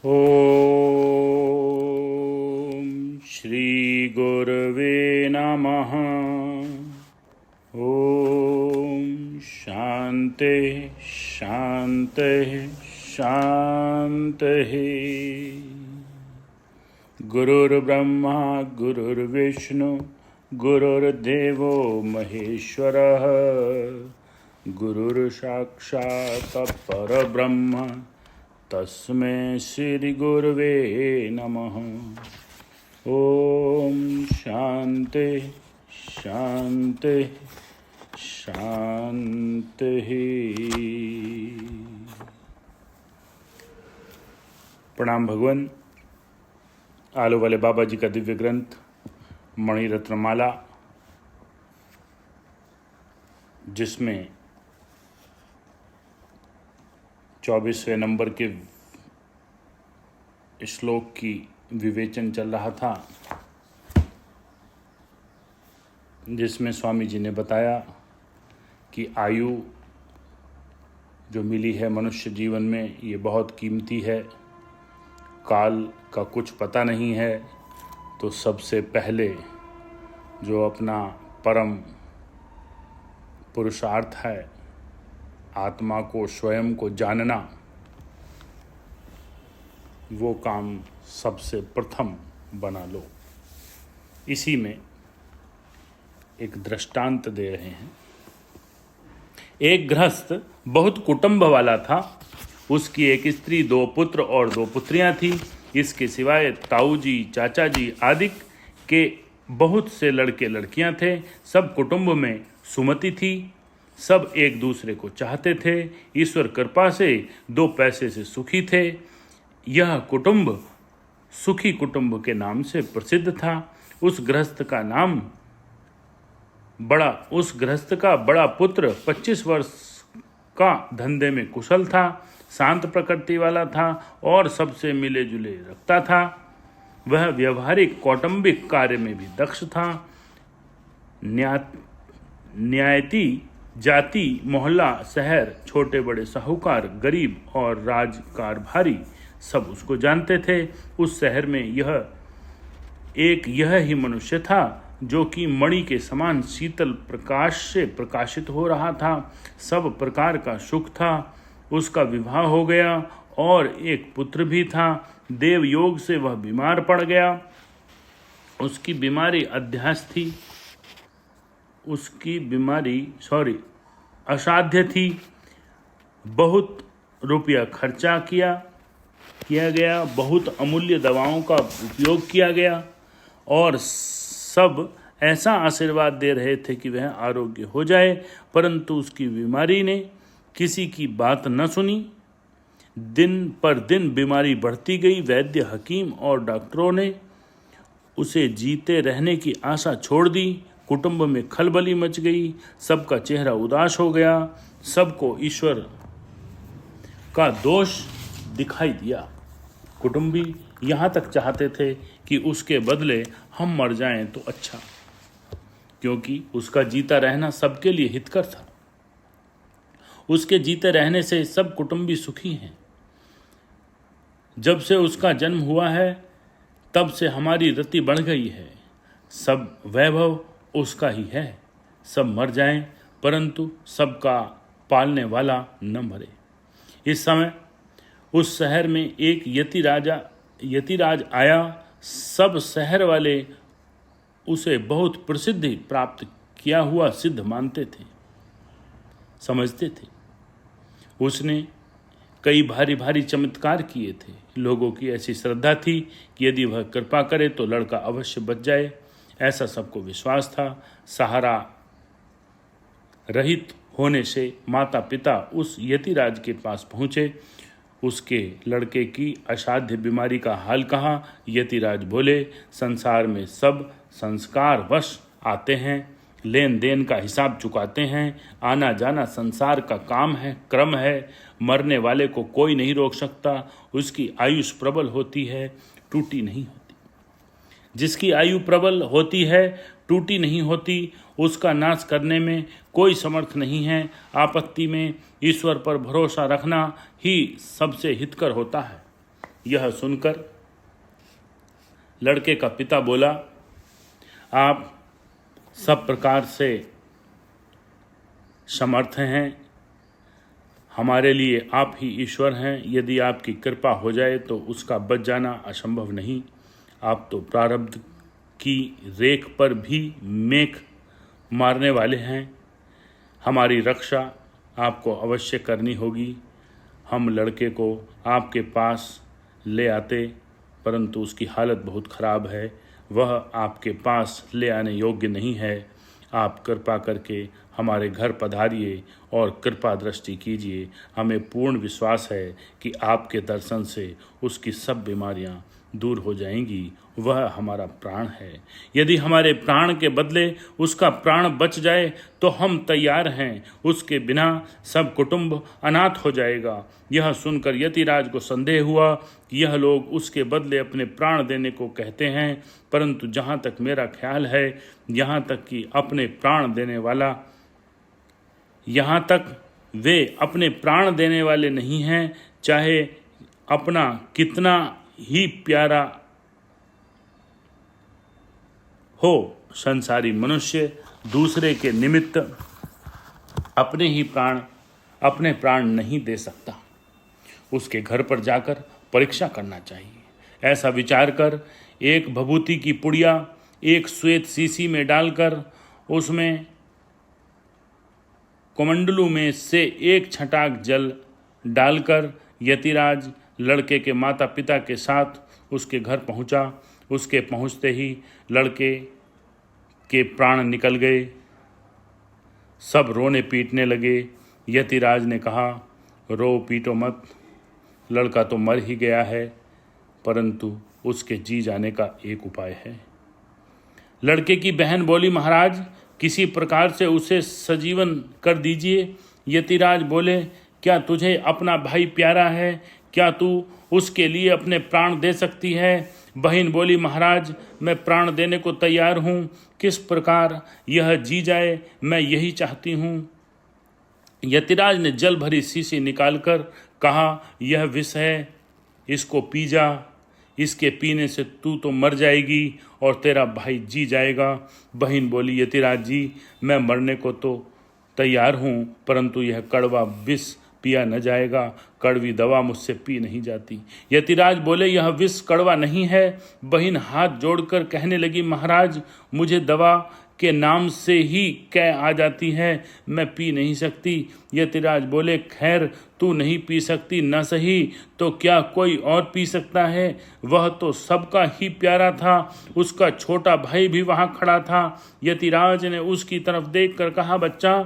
ओम श्री गुरवे नमः। ओम शांति शांति शांति। गुरुर्ब्रह्मा गुरुर्विष्णु गुरुर्देवो महेश्वरः। गुरुर्साक्षात् परब्रह्म तस्मै श्री गुरवे नमः। ओम शांति शांति शांति। प्रणाम भगवान। आलो वाले बाबा जी का दिव्य ग्रंथ मणिरत्नमाला, जिसमें 24वें नंबर के श्लोक की विवेचन चल रहा था, जिसमें स्वामी जी ने बताया कि आयु जो मिली है मनुष्य जीवन में ये बहुत कीमती है। काल का कुछ पता नहीं है, तो सबसे पहले जो अपना परम पुरुषार्थ है, आत्मा को स्वयं को जानना, वो काम सबसे प्रथम बना लो। इसी में एक दृष्टांत दे रहे हैं। एक गृहस्थ बहुत कुटुंब वाला था। उसकी एक स्त्री, 2 पुत्र और 2 पुत्रियां थी। इसके सिवाय ताऊ जी, चाचा जी आदि के बहुत से लड़के लड़कियां थे। सब कुटुंब में सुमति थी। सब एक दूसरे को चाहते थे। ईश्वर कृपा से 2 पैसे से सुखी थे। यह कुटुंब सुखी कुटुंब के नाम से प्रसिद्ध था। उस गृहस्थ का बड़ा पुत्र 25 वर्ष का धंधे में कुशल था, शांत प्रकृति वाला था और सबसे मिले जुले रखता था। वह व्यवहारिक कौटुंबिक कार्य में भी दक्ष था। न्यायती जाति, मोहल्ला, शहर, छोटे बड़े साहूकार, गरीब और राजकारभारी सब उसको जानते थे। उस शहर में यह ही मनुष्य था जो कि मणि के समान शीतल प्रकाश से प्रकाशित हो रहा था। सब प्रकार का सुख था। उसका विवाह हो गया और एक पुत्र भी था। देव योग से वह बीमार पड़ गया। उसकी बीमारी असाध्य थी। बहुत रुपया खर्चा किया गया, बहुत अमूल्य दवाओं का उपयोग किया गया और सब ऐसा आशीर्वाद दे रहे थे कि वह आरोग्य हो जाए, परंतु उसकी बीमारी ने किसी की बात न सुनी। दिन पर दिन बीमारी बढ़ती गई। वैद्य, हकीम और डॉक्टरों ने उसे जीते रहने की आशा छोड़ दी। कुटुंब में खलबली मच गई। सबका चेहरा उदास हो गया। सबको ईश्वर का दोष दिखाई दिया। कुटुंबी यहाँ तक चाहते थे कि उसके बदले हम मर जाएं तो अच्छा, क्योंकि उसका जीता रहना सबके लिए हितकर था। उसके जीते रहने से सब कुटुंबी सुखी हैं। जब से उसका जन्म हुआ है तब से हमारी रति बढ़ गई है। सब वैभव उसका ही है। सब मर जाएं, परंतु सबका पालने वाला न मरे। इस समय उस शहर में एक यतिराज आया। सब शहर वाले उसे बहुत प्रसिद्धि प्राप्त किया हुआ सिद्ध मानते थे, समझते थे। उसने कई भारी भारी चमत्कार किए थे। लोगों की ऐसी श्रद्धा थी कि यदि वह कृपा करे तो लड़का अवश्य बच जाए, ऐसा सबको विश्वास था। सहारा रहित होने से माता पिता उस यतिराज के पास पहुँचे। उसके लड़के की असाध्य बीमारी का हाल कहा। यतिराज बोले, संसार में सब संस्कारवश आते हैं, लेन देन का हिसाब चुकाते हैं। आना जाना संसार का काम है, क्रम है। मरने वाले को कोई नहीं रोक सकता। उसकी आयुष प्रबल होती है, टूटी नहीं होती। जिसकी आयु प्रबल होती है, टूटी नहीं होती, उसका नाश करने में कोई समर्थ नहीं है। आपत्ति में ईश्वर पर भरोसा रखना ही सबसे हितकर होता है। यह सुनकर लड़के का पिता बोला, आप सब प्रकार से समर्थ हैं, हमारे लिए आप ही ईश्वर हैं। यदि आपकी कृपा हो जाए तो उसका बच जाना असंभव नहीं। आप तो प्रारब्ध की रेख पर भी मेख मारने वाले हैं। हमारी रक्षा आपको अवश्य करनी होगी। हम लड़के को आपके पास ले आते, परंतु उसकी हालत बहुत ख़राब है, वह आपके पास ले आने योग्य नहीं है। आप कृपा करके हमारे घर पधारिए और कृपा दृष्टि कीजिए। हमें पूर्ण विश्वास है कि आपके दर्शन से उसकी सब बीमारियां दूर हो जाएंगी। वह हमारा प्राण है। यदि हमारे प्राण के बदले उसका प्राण बच जाए तो हम तैयार हैं। उसके बिना सब कुटुंब अनाथ हो जाएगा। यह सुनकर यतिराज को संदेह हुआ कि यह लोग उसके बदले अपने प्राण देने को कहते हैं, परंतु जहाँ तक मेरा ख्याल है, यहाँ तक कि यहाँ तक वे अपने प्राण देने वाले नहीं हैं। चाहे अपना कितना ही प्यारा हो, संसारी मनुष्य दूसरे के निमित्त अपने प्राण नहीं दे सकता। उसके घर पर जाकर परीक्षा करना चाहिए। ऐसा विचार कर एक भभूति की पुड़िया एक श्वेत शीशी में डालकर उसमें कमंडलू में से एक छटाक जल डालकर यतिराज लड़के के माता पिता के साथ उसके घर पहुंचा। उसके पहुंचते ही लड़के के प्राण निकल गए। सब रोने पीटने लगे। यतिराज ने कहा, रो पीटो मत, लड़का तो मर ही गया है, परंतु उसके जी जाने का एक उपाय है। लड़के की बहन बोली, महाराज किसी प्रकार से उसे सजीवन कर दीजिए। यतिराज बोले, क्या तुझे अपना भाई प्यारा है? क्या तू उसके लिए अपने प्राण दे सकती है? बहन बोली, महाराज मैं प्राण देने को तैयार हूँ। किस प्रकार यह जी जाए मैं यही चाहती हूँ। यतिराज ने जल भरी शीशी निकालकर कहा, यह विष है, इसको पी जा। इसके पीने से तू तो मर जाएगी और तेरा भाई जी जाएगा। बहन बोली, यतिराज जी मैं मरने को तो तैयार हूँ, परंतु यह कड़वा विष पिया न जाएगा। कड़वी दवा मुझसे पी नहीं जाती। यतिराज बोले, यह विष कड़वा नहीं है। बहन हाथ जोड़कर कहने लगी, महाराज मुझे दवा के नाम से ही कै आ जाती है, मैं पी नहीं सकती। यतिराज बोले, खैर तू नहीं पी सकती न सही, तो क्या कोई और पी सकता है? वह तो सबका ही प्यारा था, उसका छोटा भाई भी वहाँ खड़ा था। यतिराज ने उसकी तरफ देखकर कहा, बच्चा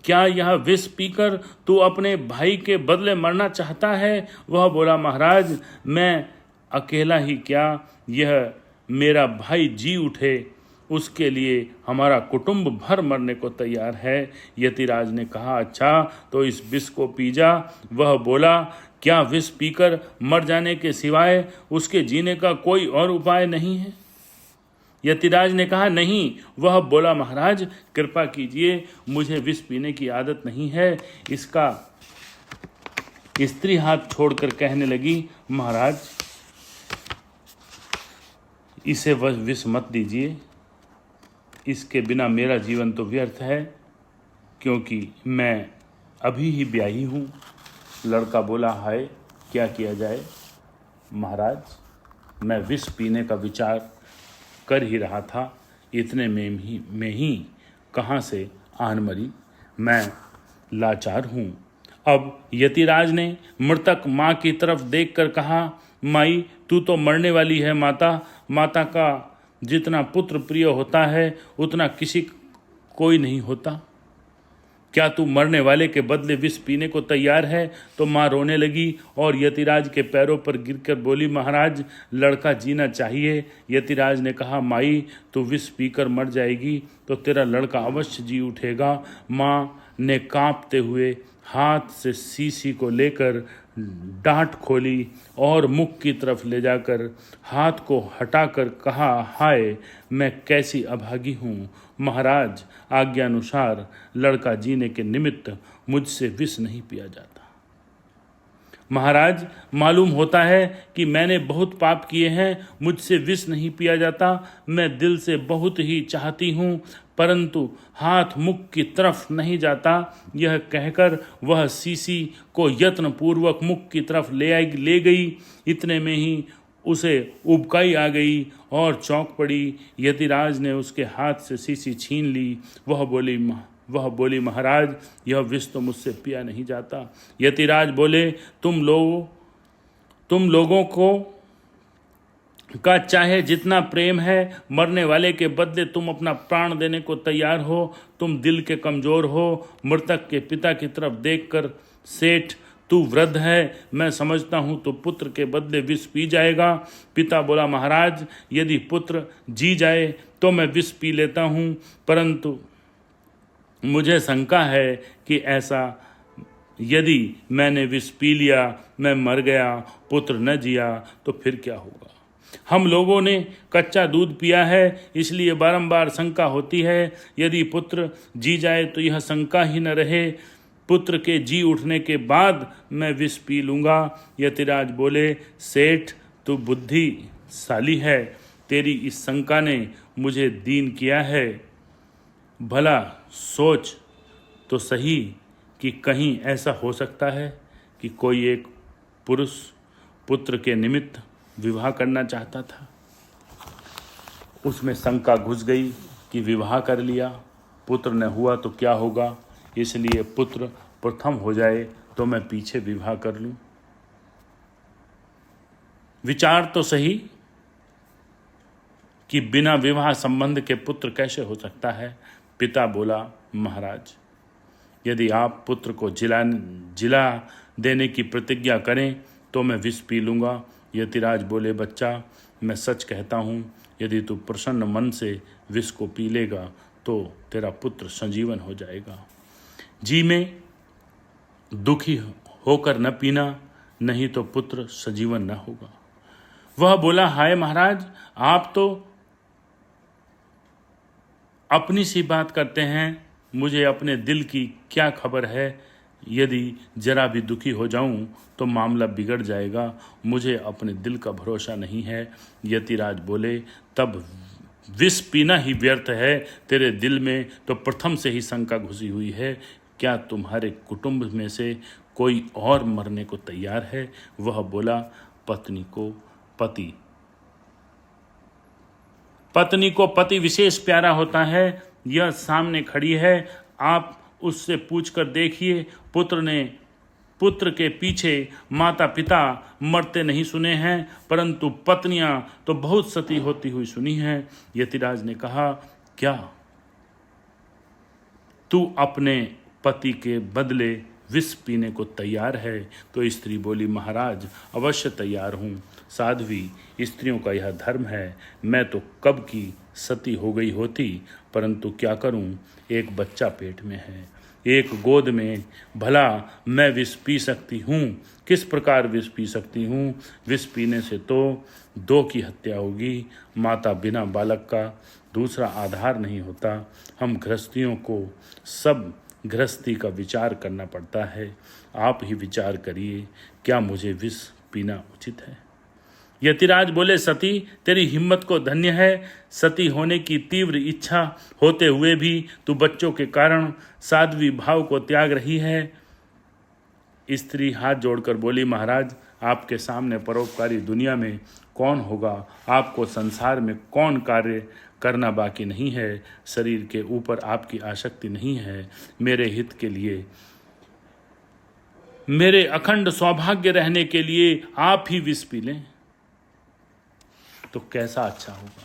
क्या यह विष पीकर तू अपने भाई के बदले मरना चाहता है? वह बोला, महाराज मैं अकेला ही क्या, यह मेरा भाई जी उठे उसके लिए हमारा कुटुंब भर मरने को तैयार है। यतिराज ने कहा, अच्छा तो इस विष को पी जा। वह बोला, क्या विष पीकर मर जाने के सिवाय उसके जीने का कोई और उपाय नहीं है? यतिराज ने कहा, नहीं। वह बोला, महाराज कृपा कीजिए, मुझे विष पीने की आदत नहीं है। इसका स्त्री हाथ छोड़कर कहने लगी, महाराज इसे विष मत दीजिए, इसके बिना मेरा जीवन तो व्यर्थ है, क्योंकि मैं अभी ही ब्याही हूँ। लड़का बोला, हाय क्या किया जाए महाराज, मैं विष पीने का विचार कर ही रहा था, इतने में ही कहाँ से आन मरी, मैं लाचार हूँ। अब यतिराज ने मृतक माँ की तरफ देखकर कहा, माई तू तो मरने वाली है। माता का जितना पुत्र प्रिय होता है उतना किसी कोई नहीं होता। क्या तू मरने वाले के बदले विष पीने को तैयार है? तो माँ रोने लगी और यतिराज के पैरों पर गिरकर बोली, महाराज लड़का जीना चाहिए। यतिराज ने कहा, माई तू विष पीकर मर जाएगी तो तेरा लड़का अवश्य जी उठेगा। माँ ने कांपते हुए हाथ से शीशी को लेकर डांट खोली और मुख की तरफ ले जाकर हाथ को हटाकर कहा, हाय मैं कैसी अभागी हूँ। महाराज आज्ञानुसार लड़का जीने के निमित्त मुझसे विष नहीं पिया जाता। महाराज, मालूम होता है कि मैंने बहुत पाप किए हैं, मुझसे विष नहीं पिया जाता। मैं दिल से बहुत ही चाहती हूँ, परंतु हाथ मुख की तरफ नहीं जाता। यह कहकर वह शीशी को यत्नपूर्वक मुख की तरफ ले गई। इतने में ही उसे उबकाई आ गई और चौंक पड़ी। यतिराज ने उसके हाथ से शीशी छीन ली। वह बोली, महाराज, यह विष तो मुझसे पिया नहीं जाता। यतिराज बोले, तुम लोगों को का चाहे जितना प्रेम है, मरने वाले के बदले तुम अपना प्राण देने को तैयार हो। तुम दिल के कमजोर हो। मृतक के पिता की तरफ देखकर, सेठ, तू वृद्ध है, मैं समझता हूँ तो पुत्र के बदले विष पी जाएगा। पिता बोला, महाराज, यदि पुत्र जी जाए तो मैं विष पी लेता हूँ, परंतु मुझे शंका है कि ऐसा यदि मैंने विष पी लिया, मैं मर गया, पुत्र न जिया, तो फिर क्या होगा। हम लोगों ने कच्चा दूध पिया है, इसलिए बारंबार शंका होती है। यदि पुत्र जी जाए तो यह शंका ही न रहे। पुत्र के जी उठने के बाद मैं विष पी लूँगा। यतिराज बोले, सेठ, तू बुद्धिशाली है, तेरी इस शंका ने मुझे दीन किया है। भला सोच तो सही कि कहीं ऐसा हो सकता है कि कोई एक पुरुष पुत्र के निमित्त विवाह करना चाहता था। उसमें शंका घुस गई कि विवाह कर लिया, पुत्र न हुआ तो क्या होगा, इसलिए पुत्र प्रथम हो जाए तो मैं पीछे विवाह कर लूं। विचार तो सही कि बिना विवाह संबंध के पुत्र कैसे हो सकता है। पिता बोला, महाराज, यदि आप पुत्र को जिला देने की प्रतिज्ञा करें तो मैं विष पी लूँगा। यतिराज बोले, बच्चा, मैं सच कहता हूँ, यदि तू प्रसन्न मन से विष को पी लेगा तो तेरा पुत्र संजीवन हो जाएगा। जी में दुखी होकर न पीना, नहीं तो पुत्र सजीवन न होगा। वह बोला, हाय महाराज, आप तो अपनी सी बात करते हैं, मुझे अपने दिल की क्या खबर है। यदि जरा भी दुखी हो जाऊं तो मामला बिगड़ जाएगा, मुझे अपने दिल का भरोसा नहीं है। यतिराज बोले, तब विष पीना ही व्यर्थ है, तेरे दिल में तो प्रथम से ही शंका घुसी हुई है। क्या तुम्हारे कुटुंब में से कोई और मरने को तैयार है? वह बोला, पत्नी को पति विशेष प्यारा होता है। यह सामने खड़ी है, आप उससे पूछकर देखिए। पुत्र के पीछे माता पिता मरते नहीं सुने हैं, परंतु पत्नियां तो बहुत सती होती हुई सुनी हैं। यतिराज ने कहा, क्या तू अपने पति के बदले विष पीने को तैयार है? तो स्त्री बोली, महाराज, अवश्य तैयार हूँ। साध्वी स्त्रियों का यह धर्म है। मैं तो कब की सती हो गई होती, परंतु क्या करूँ, एक बच्चा पेट में है, एक गोद में। भला मैं विष पी सकती हूँ? किस प्रकार विष पी सकती हूँ? विष पीने से तो दो की हत्या होगी। माता बिना बालक का दूसरा आधार नहीं होता। हम गृहस्थियों को सब गृहस्थी का विचार करना पड़ता है। आप ही विचार करिए, क्या मुझे विष पीना उचित है? यतिराज बोले, सती, तेरी हिम्मत को धन्य है। सती होने की तीव्र इच्छा होते हुए भी तू बच्चों के कारण साध्वी भाव को त्याग रही है। स्त्री हाथ जोड़कर बोली, महाराज, आपके सामने परोपकारी दुनिया में कौन होगा? आपको संसार में कौन कार्य करना बाकी नहीं है? शरीर के ऊपर आपकी आसक्ति नहीं है। मेरे हित के लिए, मेरे अखंड सौभाग्य रहने के लिए आप ही विष पी लें तो कैसा अच्छा होगा।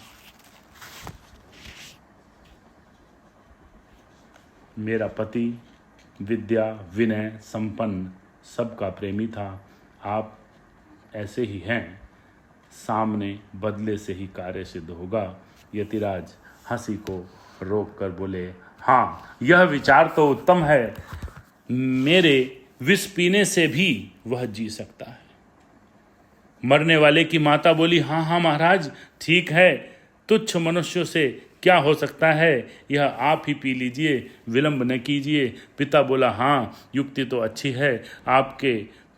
मेरा पति विद्या विनय संपन्न सबका प्रेमी था। आप ऐसे ही हैं, सामने बदले से ही कार्य सिद्ध होगा। यतिराज हंसी को रोक कर बोले, हाँ, यह विचार तो उत्तम है। मेरे विष पीने से भी वह जी सकता है। मरने वाले की माता बोली, हाँ महाराज, ठीक है, तुच्छ मनुष्यों से क्या हो सकता है, यह आप ही पी लीजिए, विलंब न कीजिए। पिता बोला, हाँ, युक्ति तो अच्छी है, आपके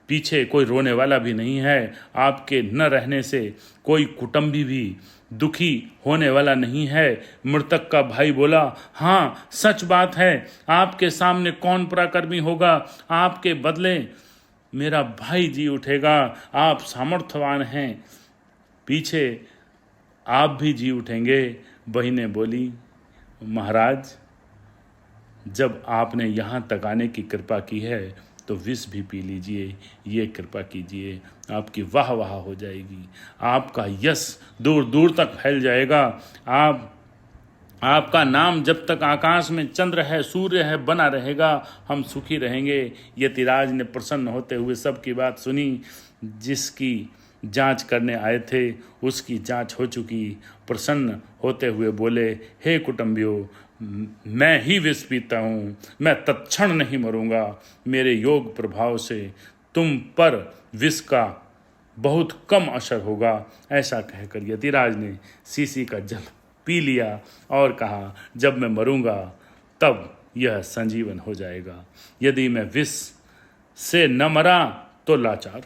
पीछे कोई रोने वाला भी नहीं है। आपके न रहने से कोई कुटुंबी भी दुखी होने वाला नहीं है। मृतक का भाई बोला, हाँ सच बात है, आपके सामने कौन पराक्रमी होगा, आपके बदले मेरा भाई जी उठेगा, आप सामर्थ्यवान हैं, पीछे आप भी जी उठेंगे। बहिनें बोली, महाराज जब आपने यहाँ तक आने की कृपा की है तो विष भी पी लीजिए, ये कृपा कीजिए, आपकी वाह वाह हो जाएगी, आपका यश दूर दूर तक फैल जाएगा। आपका नाम जब तक आकाश में चंद्र है, सूर्य है, बना रहेगा, हम सुखी रहेंगे। यतिराज ने प्रसन्न होते हुए सबकी बात सुनी। जिसकी जांच करने आए थे उसकी जांच हो चुकी। प्रसन्न होते हुए बोले, हे कुटुंबियों, मैं ही विष पीता हूँ, मैं तत्क्षण नहीं मरूंगा। मेरे योग प्रभाव से तुम पर विष का बहुत कम असर होगा। ऐसा कहकर यतिराज ने शीशी का जल पी लिया और कहा, जब मैं मरूंगा तब यह संजीवन हो जाएगा। यदि मैं विष से न मरा तो लाचार हूँ।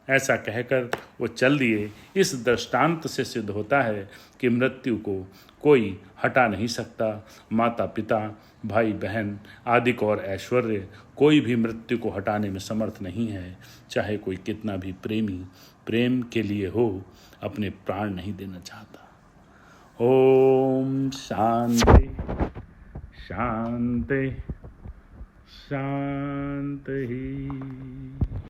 ऐसा कहकर वो चल दिए। इस दृष्टांत से सिद्ध होता है कि मृत्यु को कोई हटा नहीं सकता। माता पिता, भाई बहन आदि और ऐश्वर्य कोई भी मृत्यु को हटाने में समर्थ नहीं है। चाहे कोई कितना भी प्रेम के लिए हो, अपने प्राण नहीं देना चाहता। ओम शांति शांति शांति।